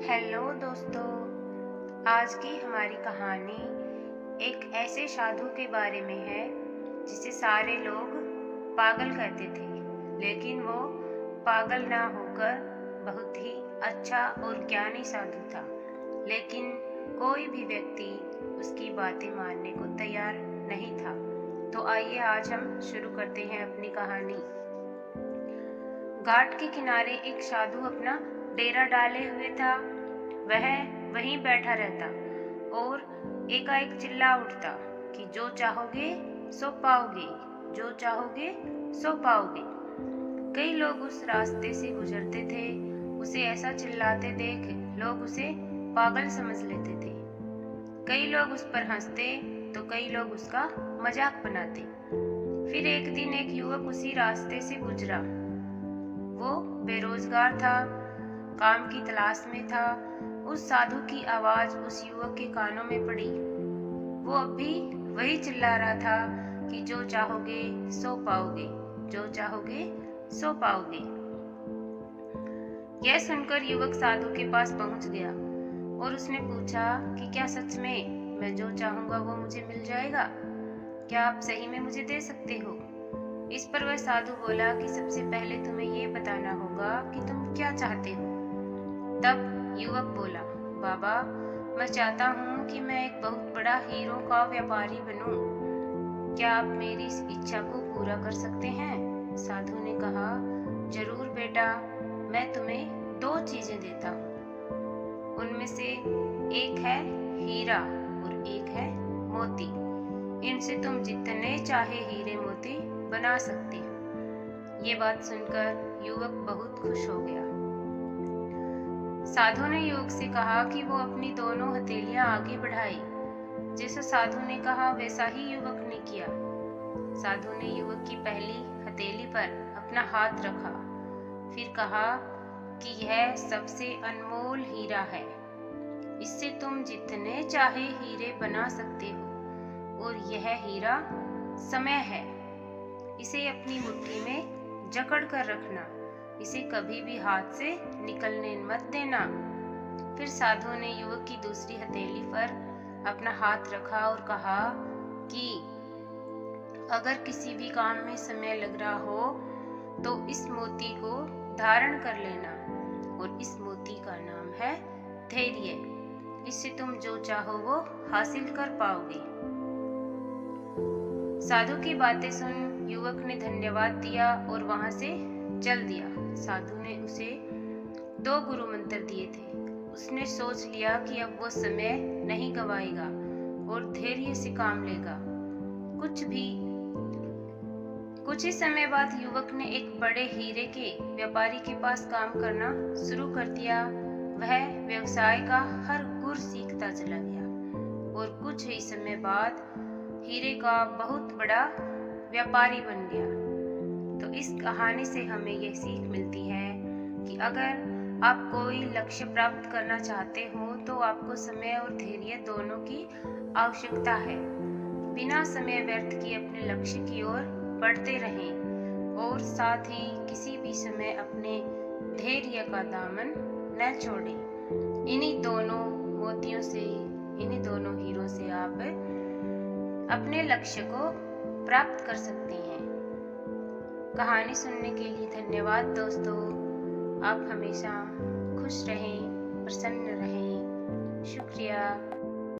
Hello दोस्तों, आज की हमारी कहानी एक ऐसे साधु के बारे में है जिसे सारे लोग पागल कहते थे, लेकिन वो पागल ना होकर बहुत ही अच्छा और ज्ञानी साधु था। लेकिन कोई भी व्यक्ति उसकी बातें मानने को तैयार नहीं था। तो आइए आज हम शुरू करते हैं अपनी कहानी। घाट के किनारे एक साधु अपना डेरा डाले हुए था। वह वहीं बैठा रहता और एकाएक चिल्ला उठता कि जो चाहोगे सो पाओगे, जो चाहोगे सो पाओगे। कई लोग उस रास्ते से गुजरते थे। उसे ऐसा चिल्लाते देख लोग उसे पागल समझ लेते थे। कई लोग उस पर हंसते तो कई लोग उसका मजाक बनाते। फिर एक दिन एक युवक उसी रास्ते से गुजरा। वो बेरोजगार था, काम की तलाश में था। उस साधु की आवाज उस युवक के कानों में पड़ी। वो अब भी वही चिल्ला रहा था कि जो चाहोगे सो पाओगे, जो चाहोगे सो पाओगे। यह सुनकर युवक साधु के पास पहुंच गया और उसने पूछा कि क्या सच में मैं जो चाहूंगा वो मुझे मिल जाएगा? क्या आप सही में मुझे दे सकते हो? इस पर वह साधु बोला कि सबसे पहले तुम्हें ये बताना होगा कि तुम क्या चाहते हो। तब युवक बोला, बाबा, मैं चाहता हूँ कि मैं एक बहुत बड़ा हीरो का व्यापारी बनूं। क्या आप मेरी इस इच्छा को पूरा कर सकते हैं? साधु ने कहा, जरूर बेटा, मैं तुम्हें 2 चीजें देता हूँ। उनमें से एक है हीरा और एक है मोती। इनसे तुम जितने चाहे हीरे मोती बना सकते हो। ये बात सुनकर युवक बहुत खुश हो गया। साधु ने युवक से कहा कि वो अपनी दोनों हथेलियां आगे बढ़ाई। जैसा साधु ने कहा वैसा ही युवक ने किया। साधु ने युवक की पहली हथेली पर अपना हाथ रखा, फिर कहा कि यह सबसे अनमोल हीरा है। इससे तुम जितने चाहे हीरे बना सकते हो और यह हीरा समय है। इसे अपनी मुट्ठी में जकड़ कर रखना, इसे कभी भी हाथ से निकलने मत देना। फिर साधु ने युवक की दूसरी हथेली पर अपना हाथ रखा और कहा कि अगर किसी भी काम में समय लग रहा हो तो इस मोती को धारण कर लेना, और इस मोती का नाम है धैर्य। इससे तुम जो चाहो वो हासिल कर पाओगे। साधु की बातें सुन युवक ने धन्यवाद दिया और वहां से चल दिया। साधु ने उसे 2 गुरु मंत्र दिए थे। उसने सोच लिया कि अब वो समय नहीं गवाएगा और धैर्य से काम लेगा। कुछ ही समय बाद युवक ने एक बड़े हीरे के व्यापारी के पास काम करना शुरू कर दिया। वह व्यवसाय का हर गुर सीखता चला गया और कुछ ही समय बाद हीरे का बहुत बड़ा व्यापारी बन गया। तो इस कहानी से हमें यह सीख मिलती है कि अगर आप कोई लक्ष्य प्राप्त करना चाहते हो तो आपको समय और धैर्य दोनों की आवश्यकता है। बिना समय व्यर्थ किए अपने लक्ष्य की ओर बढ़ते रहें और साथ ही किसी भी समय अपने धैर्य का दामन न छोड़ें। इन्हीं दोनों मोतियों से, इन्हीं दोनों हीरों से आप अपने लक्ष्य को प्राप्त कर सकते हैं। कहानी सुनने के लिए धन्यवाद दोस्तों। आप हमेशा खुश रहें, प्रसन्न रहें। शुक्रिया।